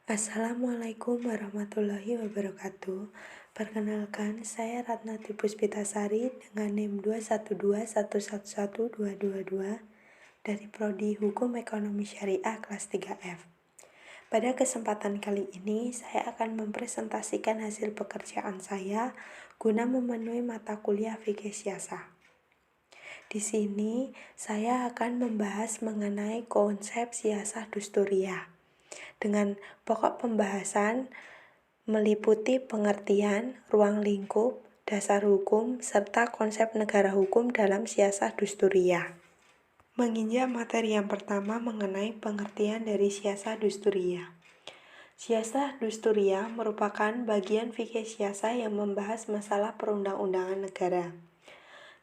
Assalamualaikum warahmatullahi wabarakatuh. Perkenalkan, saya Ratnati Puspitasari dengan NIM 212111222 dari Prodi Hukum Ekonomi Syariah kelas 3F. Pada kesempatan kali ini, saya akan mempresentasikan hasil pekerjaan saya guna memenuhi mata kuliah fikih siasah. Di sini, saya akan membahas mengenai konsep siasah dusturiyah. Dengan pokok pembahasan meliputi pengertian, ruang lingkup, dasar hukum, serta konsep negara hukum dalam siasah dusturiyah. Menginjak materi yang pertama mengenai pengertian dari siasah dusturiyah. Siasah dusturiyah merupakan bagian fikih siasah yang membahas masalah perundang-undangan negara.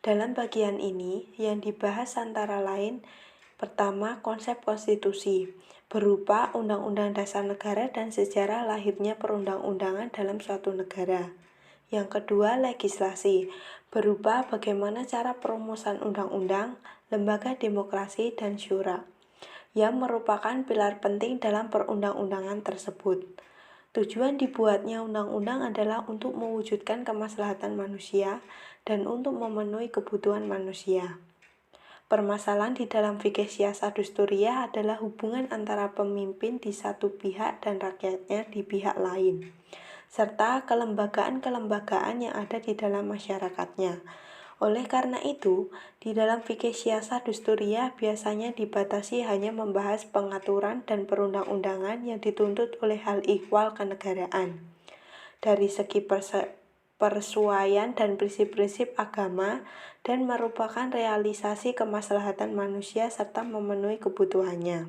Dalam bagian ini, yang dibahas antara lain: pertama, konsep konstitusi, berupa Undang-Undang Dasar Negara dan sejarah lahirnya perundang-undangan dalam suatu negara. Yang kedua, legislasi, berupa bagaimana cara perumusan undang-undang, lembaga demokrasi, dan syura, yang merupakan pilar penting dalam perundang-undangan tersebut. Tujuan dibuatnya undang-undang adalah untuk mewujudkan kemaslahatan manusia dan untuk memenuhi kebutuhan manusia. Permasalahan di dalam fikih siasah dusturiyah adalah hubungan antara pemimpin di satu pihak dan rakyatnya di pihak lain, serta kelembagaan-kelembagaan yang ada di dalam masyarakatnya. Oleh karena itu, di dalam fikih siasah dusturiyah biasanya dibatasi hanya membahas pengaturan dan perundang-undangan yang dituntut oleh hal ihwal kenegaraan. Dari segi persuaian dan prinsip-prinsip agama dan merupakan realisasi kemaslahatan manusia serta memenuhi kebutuhannya.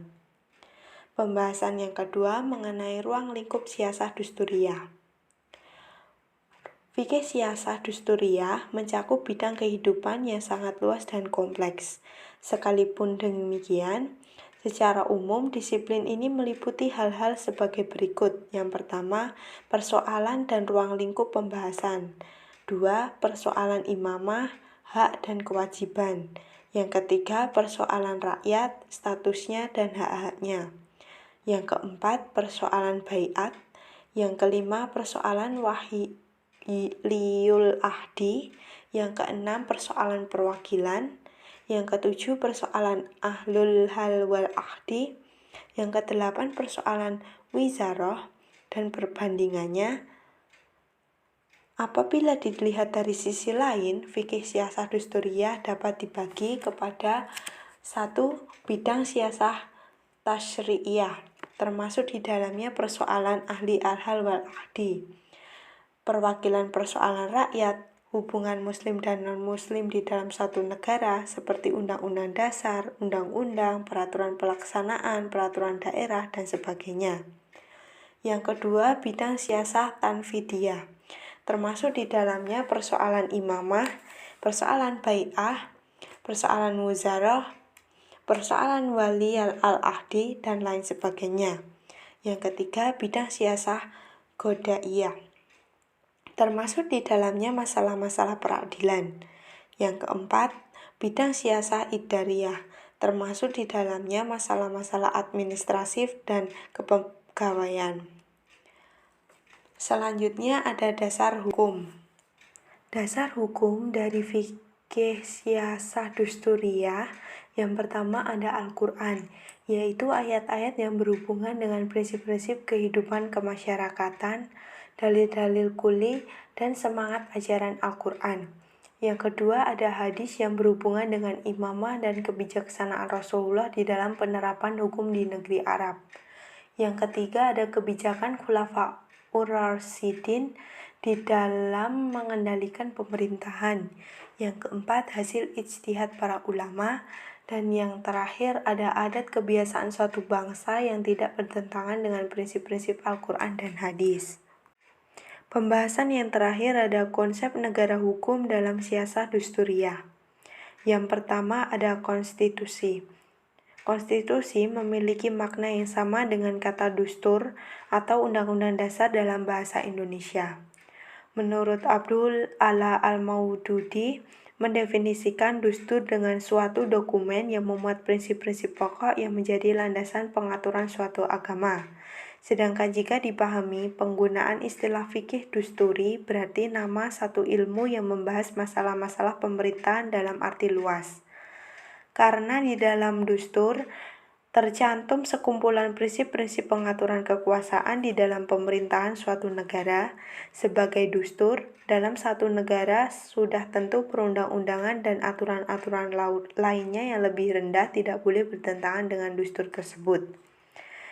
Pembahasan yang kedua mengenai ruang lingkup siasah dusturiyah. Fikih siasah dusturiyah mencakup bidang kehidupan yang sangat luas dan kompleks. Sekalipun demikian, secara umum disiplin ini meliputi hal-hal sebagai berikut. Yang pertama, persoalan dan ruang lingkup pembahasan. 2. Persoalan imamah, hak dan kewajiban. Yang ketiga, persoalan rakyat, statusnya dan hak-haknya. Yang keempat, persoalan baiat. Yang kelima, persoalan waliul ahdi. Yang keenam, persoalan perwakilan. Yang ketujuh, persoalan ahlul hal wal ahdi. Yang kedelapan, persoalan wizarah dan perbandingannya. Apabila dilihat dari sisi lain, fikih siasah dusturiyah dapat dibagi kepada 1. Bidang siasah tasyri'iyah, termasuk di dalamnya persoalan ahli al-hal wal ahdi, perwakilan persoalan rakyat, hubungan muslim dan non-muslim di dalam satu negara seperti undang-undang dasar, undang-undang, peraturan pelaksanaan, peraturan daerah, dan sebagainya. Yang kedua, bidang siasah tanfidiyah, termasuk di dalamnya persoalan imamah, persoalan bai'ah, persoalan wuzarah, persoalan wali al-ahdi, dan lain sebagainya. Yang ketiga, bidang siasah godaiyah, termasuk di dalamnya masalah-masalah peradilan. Yang keempat, bidang siasah idariyah, termasuk di dalamnya masalah-masalah administratif dan kepegawaian. Selanjutnya ada dasar hukum. Dasar hukum dari fikih siasah dusturiyah, yang pertama ada Al-Quran, yaitu ayat-ayat yang berhubungan dengan prinsip-prinsip kehidupan kemasyarakatan, dalil-dalil kuli, dan semangat ajaran Al-Quran. Yang kedua ada hadis yang berhubungan dengan imamah dan kebijaksanaan Rasulullah di dalam penerapan hukum di negeri Arab. Yang ketiga ada kebijakan Khulafaur Rasyidin di dalam mengendalikan pemerintahan. Yang keempat, hasil ijtihad para ulama. Dan yang terakhir, ada adat kebiasaan suatu bangsa yang tidak bertentangan dengan prinsip-prinsip Al-Quran dan hadis. Pembahasan yang terakhir ada konsep negara hukum dalam siasah dusturiyah. Yang pertama ada konstitusi. Konstitusi memiliki makna yang sama dengan kata dustur atau undang-undang dasar dalam bahasa Indonesia. Menurut Abdul Ala Al-Maududi, mendefinisikan dustur dengan suatu dokumen yang memuat prinsip-prinsip pokok yang menjadi landasan pengaturan suatu agama. Sedangkan jika dipahami, penggunaan istilah fikih dusturi berarti nama satu ilmu yang membahas masalah-masalah pemerintahan dalam arti luas. Karena di dalam dustur tercantum sekumpulan prinsip-prinsip pengaturan kekuasaan di dalam pemerintahan suatu negara. Sebagai dustur, dalam satu negara sudah tentu perundang-undangan dan aturan-aturan lainnya yang lebih rendah tidak boleh bertentangan dengan dustur tersebut.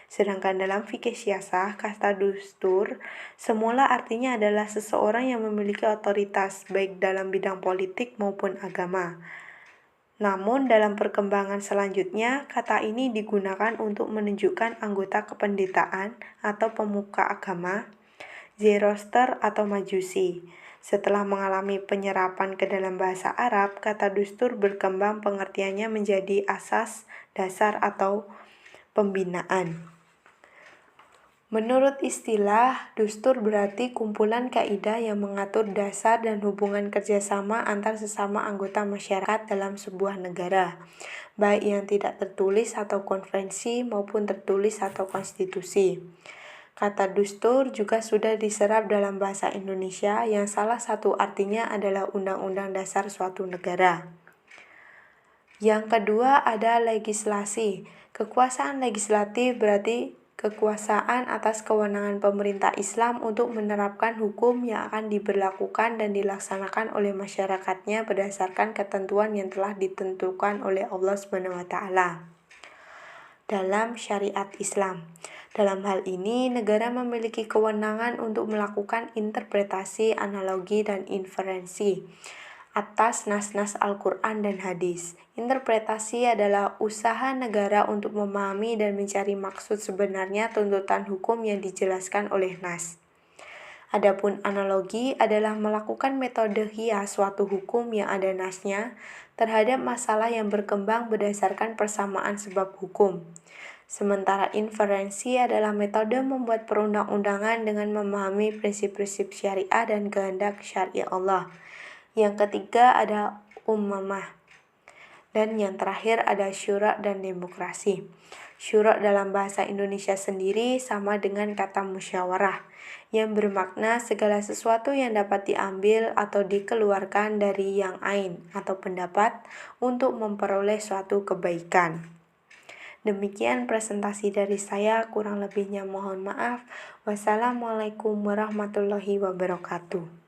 Sedangkan dalam fikih syiasah, kata dustur semula artinya adalah seseorang yang memiliki otoritas baik dalam bidang politik maupun agama. Namun dalam perkembangan selanjutnya, kata ini digunakan untuk menunjukkan anggota kependetaan atau pemuka agama, Zoroaster atau Majusi. Setelah mengalami penyerapan ke dalam bahasa Arab, kata dustur berkembang pengertiannya menjadi asas, dasar atau pembinaan. Menurut istilah, dustur berarti kumpulan kaidah yang mengatur dasar dan hubungan kerjasama antar sesama anggota masyarakat dalam sebuah negara, baik yang tidak tertulis atau konvensi maupun tertulis atau konstitusi. Kata dustur juga sudah diserap dalam bahasa Indonesia yang salah satu artinya adalah undang-undang dasar suatu negara. Yang kedua ada legislasi. Kekuasaan legislatif berarti kekuasaan atas kewenangan pemerintah Islam untuk menerapkan hukum yang akan diberlakukan dan dilaksanakan oleh masyarakatnya berdasarkan ketentuan yang telah ditentukan oleh Allah SWT dalam syariat Islam. Dalam hal ini, negara memiliki kewenangan untuk melakukan interpretasi, analogi, dan inferensi atas nas-nas Al-Quran dan hadis. Interpretasi adalah usaha negara untuk memahami dan mencari maksud sebenarnya tuntutan hukum yang dijelaskan oleh nas. Adapun analogi adalah melakukan metode hias suatu hukum yang ada nasnya terhadap masalah yang berkembang berdasarkan persamaan sebab hukum. Sementara inferensi adalah metode membuat perundang-undangan dengan memahami prinsip-prinsip syariah dan kehendak syar'i Allah. Yang ketiga ada ummah. Dan yang terakhir ada syura dan demokrasi. Syura dalam bahasa Indonesia sendiri sama dengan kata musyawarah, yang bermakna segala sesuatu yang dapat diambil atau dikeluarkan dari yang ain atau pendapat untuk memperoleh suatu kebaikan. Demikian presentasi dari saya, kurang lebihnya mohon maaf. Wassalamualaikum warahmatullahi wabarakatuh.